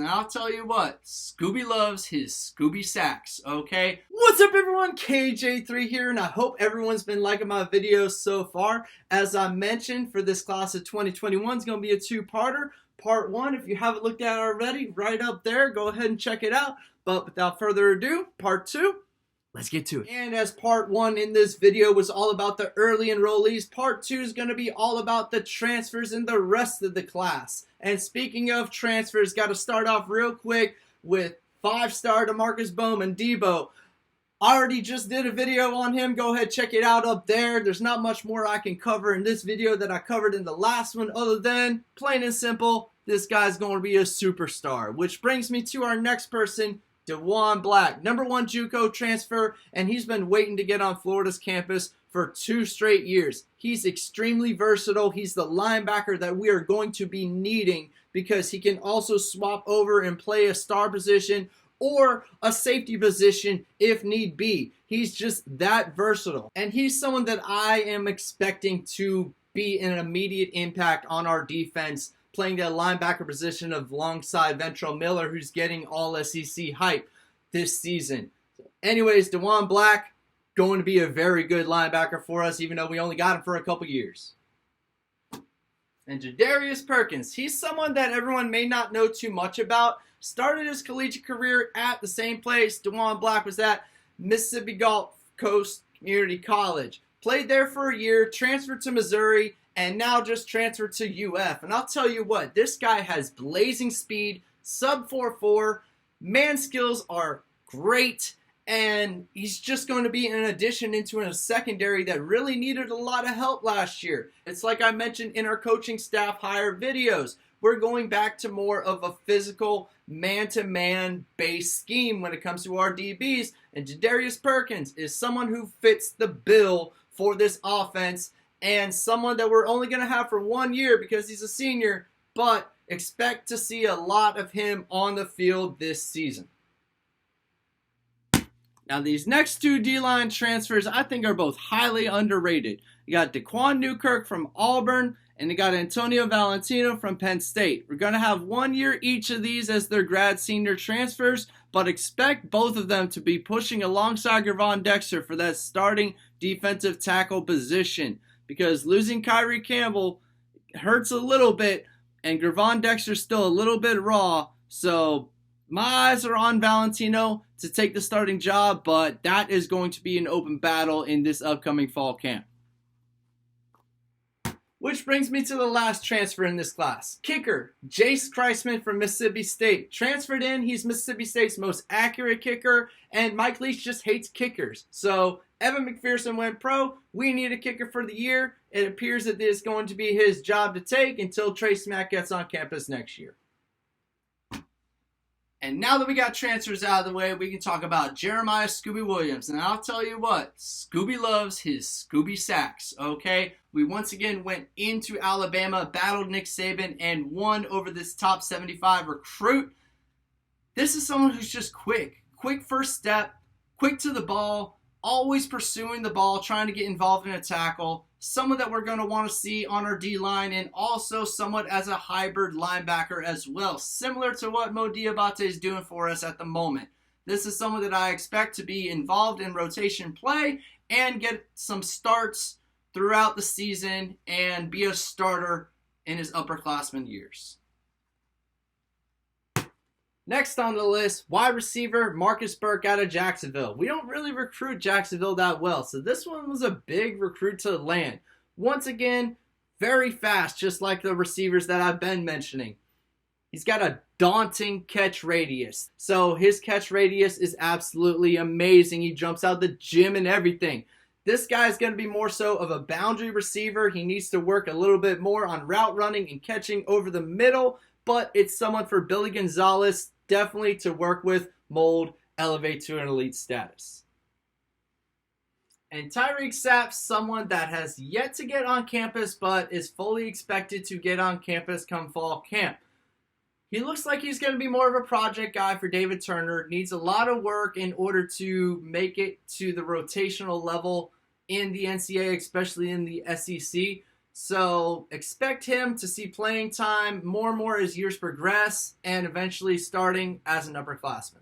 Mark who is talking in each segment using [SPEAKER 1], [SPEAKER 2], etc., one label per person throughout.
[SPEAKER 1] And I'll tell you what, Scoby loves his Scoby sacks, okay? What's up everyone, KJ3 here, and I hope everyone's been liking my videos so far. As I mentioned, for this class of 2021, it's going to be a two-parter. Part 1, if you haven't looked at it already, right up there, go ahead and check it out. But without further ado, Part 2. Let's get to it. And as part 1 in this video was all about the early enrollees, part 2 is going to be all about the transfers in the rest of the class. And speaking of transfers, got to start off real quick with 5-star DeMarcus Bowman, Debo. I already just did a video on him. Go ahead, check it out up there. There's not much more I can cover in this video that I covered in the last one other than, plain and simple, this guy's going to be a superstar. Which brings me to our next person, Dejuan Black, #1 JUCO transfer, and he's been waiting to get on Florida's campus for 2 straight years. He's extremely versatile. He's the linebacker that we are going to be needing because he can also swap over and play a star position or a safety position if need be. He's just that versatile. And he's someone that I am expecting to be an immediate impact on our defense, playing the linebacker position alongside Ventrell Miller, who's getting all SEC hype this season. Anyways, Dejuan Black, going to be a very good linebacker for us, even though we only got him for a couple years. And Jadarius Perkins, he's someone that everyone may not know too much about. Started his collegiate career at the same place Dejuan Black was at, Mississippi Gulf Coast Community College. Played there for a year, transferred to Missouri, and now just transferred to UF. And I'll tell you what, this guy has blazing speed, sub 4.4, man skills are great, and he's just going to be an addition into a secondary that really needed a lot of help last year. It's like I mentioned in our coaching staff hire videos. We're going back to more of a physical, man-to-man based scheme when it comes to our DBs, and Jadarius Perkins is someone who fits the bill for this offense, and someone that we're only going to have for 1 year because he's a senior, but expect to see a lot of him on the field this season. Now these next 2 D-line transfers I think are both highly underrated. You got Dequan Newkirk from Auburn, and you got Antonio Valentino from Penn State. We're going to have 1 year each of these as their grad senior transfers, but expect both of them to be pushing alongside Gervon Dexter for that starting defensive tackle position, because losing Kyrie Campbell hurts a little bit, and Gervon Dexter's still a little bit raw, so my eyes are on Valentino to take the starting job, but that is going to be an open battle in this upcoming fall camp. Which brings me to the last transfer in this class. Kicker, Jace Kreisman from Mississippi State. Transferred in, he's Mississippi State's most accurate kicker, and Mike Leach just hates kickers. So Evan McPherson went pro. We need a kicker for the year. It appears that this is going to be his job to take until Trey Smack gets on campus next year. And now that we got transfers out of the way, we can talk about Jeremiah Scoby Williams. And I'll tell you what, Scoby loves his Scoby sacks, okay? We once again went into Alabama, battled Nick Saban, and won over this top 75 recruit. This is someone who's just quick. Quick first step, quick to the ball, always pursuing the ball, trying to get involved in a tackle. Someone that we're going to want to see on our D-line, and also somewhat as a hybrid linebacker as well, similar to what Mo Diabate is doing for us at the moment. This is someone that I expect to be involved in rotation play and get some starts throughout the season and be a starter in his upperclassman years. Next on the list, wide receiver Marcus Burke out of Jacksonville. We don't really recruit Jacksonville that well, so this one was a big recruit to land. Once again, very fast, just like the receivers that I've been mentioning. He's got a daunting catch radius, so his catch radius is absolutely amazing. He jumps out the gym and everything. This guy is going to be more so of a boundary receiver. He needs to work a little bit more on route running and catching over the middle, but it's someone for Billy Gonzalez definitely to work with, mold, elevate to an elite status. And Tyrix Sapp, someone that has yet to get on campus but is fully expected to get on campus come fall camp. He looks like he's going to be more of a project guy for David Turner. Needs a lot of work in order to make it to the rotational level in the NCAA, especially in the SEC. So expect him to see playing time more and more as years progress and eventually starting as an upperclassman.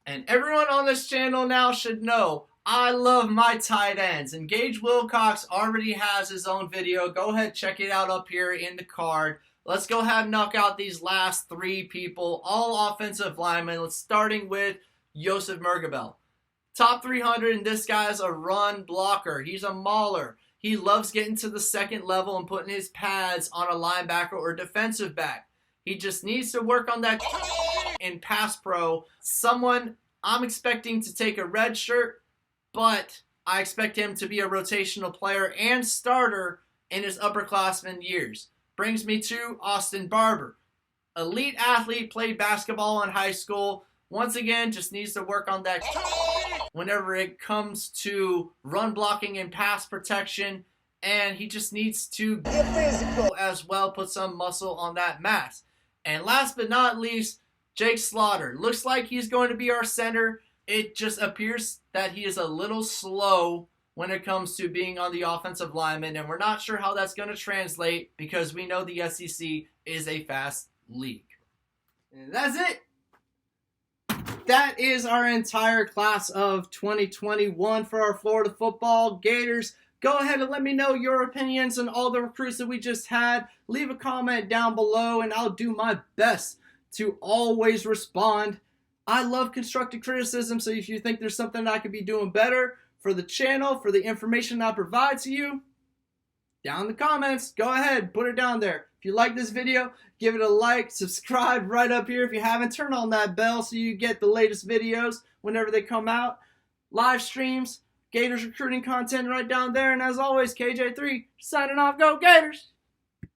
[SPEAKER 1] And everyone on this channel now should know I love my tight ends, and Gage Wilcox already has his own video. Go ahead, check it out up here in the card. Let's go ahead and knock out these last three people, all offensive linemen. Let's starting with Joseph Mergabel. Top 300, and this guy's a run blocker. He's a mauler. He loves getting to the second level and putting his pads on a linebacker or defensive back. He just needs to work on that in pass pro. Someone I'm expecting to take a red shirt, but I expect him to be a rotational player and starter in his upperclassmen years. Brings me to Austin Barber. Elite athlete, played basketball in high school. Once again, just needs to work on that whenever it comes to run blocking and pass protection. And he just needs to get physical as well, put some muscle on that mass. And last but not least, Jake Slaughter. Looks like he's going to be our center. It just appears that he is a little slow when it comes to being on the offensive lineman, and we're not sure how that's going to translate because we know the SEC is a fast league. And that's it. That is our entire class of 2021 for our Florida football Gators. Go ahead and let me know your opinions on all the recruits that we just had. Leave a comment down below, and I'll do my best to always respond. I love constructive criticism, so if you think there's something I could be doing better for the channel, for the information I provide to you, down in the comments, go ahead, put it down there. If you like this video, give it a like, subscribe right up here. If you haven't, turn on that bell so you get the latest videos whenever they come out. Live streams, Gators recruiting content right down there. And as always, KJ3 signing off. Go Gators!